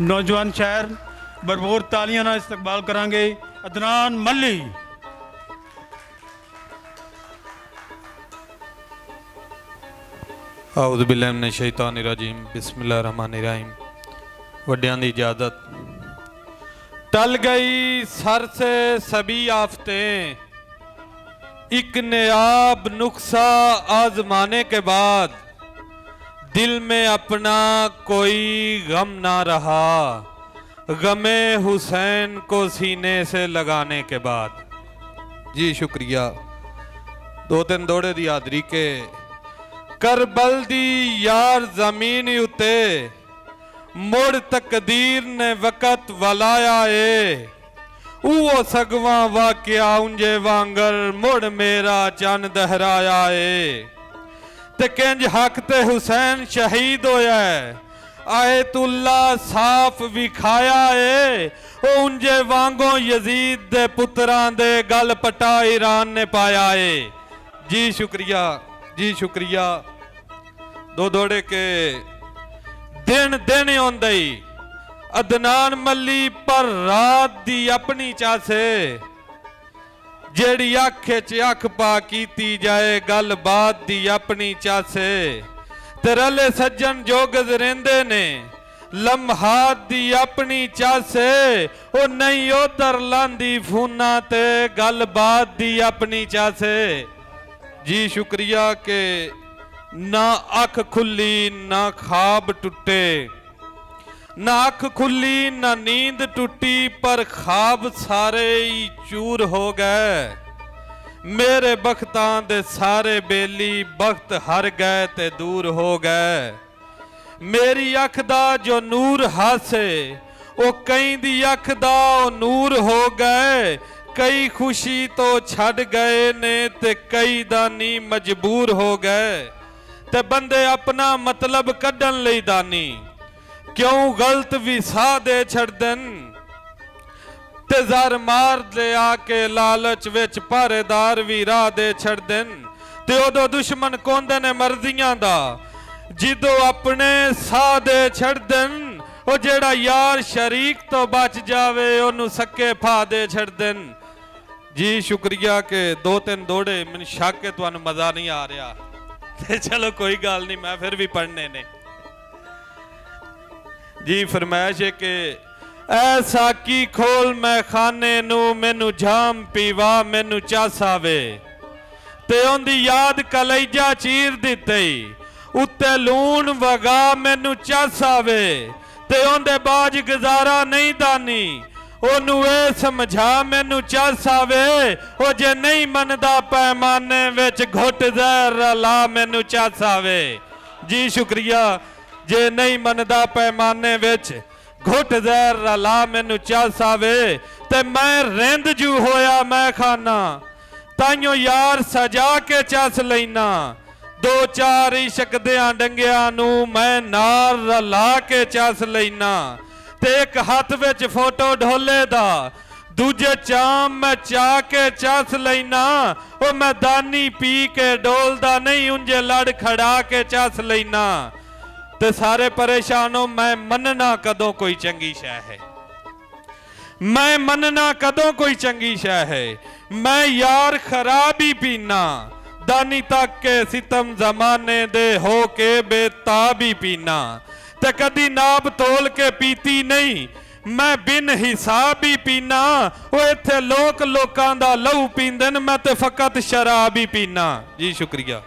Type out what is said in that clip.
नौजवान शायर भरपूर तालियां नाल इस्तकबाल करांगे अदनान मल्ली। औज़ु बिल्लाहि मिनश शैतानिर रजीम बिस्मिल्लाहिर रहमानिर रहीम। वड्डियां दी इजाज़त। टल गई सर से सभी आफतें, एक नायाब नुक्सा आजमाने के बाद दिल में अपना कोई गम ना रहा, गमे हुसैन को सीने से लगाने के बाद। जी शुक्रिया। दो तीन दौड़े दी हाज़री के करबल दी यार जमीन उते मुड़ तकदीर ने वक़्त वलाया ए, वो सगवा वाकिया उंजे वांगर मुड़ मेरा चन दहराया ए। ते किंज हक ते हुसैन शहीद होया है, आयतुल्ला साफ विखाया ए, ओ उंजे वांगों यजीद दे पुत्रां दे गल पटा ईरान ने पाया ए। जी शुक्रिया, जी शुक्रिया। दो दौड़े के दिन दिन आंदे अदनान मल्ली पर रात दी अपनी चासे, जेड़ी अख च अख पा कीती जाए गल बात दी अपनी चासे। ते रले सज्जन जो गुजरेंदे ने लम्हात दी अपनी चासे, ओ नहीं उधर लांदी फूना ते गल बात दी अपनी चासे। जी शुक्रिया के ना अख खुली ना ख्वाब टूटे, ना अख खुली ना नींद टूटी, पर ख्वाब सारे ही चूर हो गए। मेरे बख्तां दे सारे बेली बख्त हर गए ते दूर हो गए। मेरी अख दा जो नूर हासे, ओ कई दी अख दा ओ नूर हो गए। कई खुशी तो छड़ गए ने ते कई दानी मजबूर हो गए। ते बंदे अपना मतलब कड्ढन लई दानी क्यों गलत विसा दे छड़दन, ते जर मार ले आके लालच विच पहरेदार भी राह दे छड़दन। ते उदों दुश्मन कोंदे ने मर्जियां दा जिदों अपने साह दे छड़दन, ओ जेड़ा यार शरीक तो बच जावे ओनू सके फा दे छड़दन। जी शुक्रिया के दो तीन दौड़े मैनूं शक के तुहानूं मज़ा नहीं आ रहा, ते चलो कोई गल नहीं, मैं फिर भी पढ़ने ने। जी फरमाइश है कि ऐसा की खोल मैं खाने नू मैनू जाम पीवा मैनू चास आवे, ते उंदी याद कलेजा चीर दिते उत्ते लून वगा मैनू चास आवे। ते उंदे बाज गुजारा नहीं दानी ओनू ए समझा मैनू चास आवे, ओ जे नहीं मनदा पैमाने विच घुट जहर ला मैनू चास आवे। जी शुक्रिया। जे नहीं मनदा पैमाने विच घुट जहर ला मैनू चास आवे, ते मैं रिंद जू होया मैं खाना ताइयों यार सजा के चास लेना। दो चार इश्क दियां डंगियां नू मैं नार रला के चास लेना। ते एक हाथ विच फोटो ढोले दा दूजे चाम मैं चा के चास लेना। ओ मैं दानी पी के डोलदा नहीं उंजे लड़ खड़ा के चास लेना। ते सारे परेशानों मैं मनना कदों कोई चंगी शय है, मैं मनना कदों कोई चंगी शय है। मैं यार खराब ही पीना दानी तक के सितम जमाने दे हो के बेताब ही पीना। ते कदी नाब तोल के पीती नहीं मैं बिन हिसाब ही पीना। वो इत्थे लोक लोकां दा लहू पींदे न मैं ते फकत शराब ही पीना। जी शुक्रिया।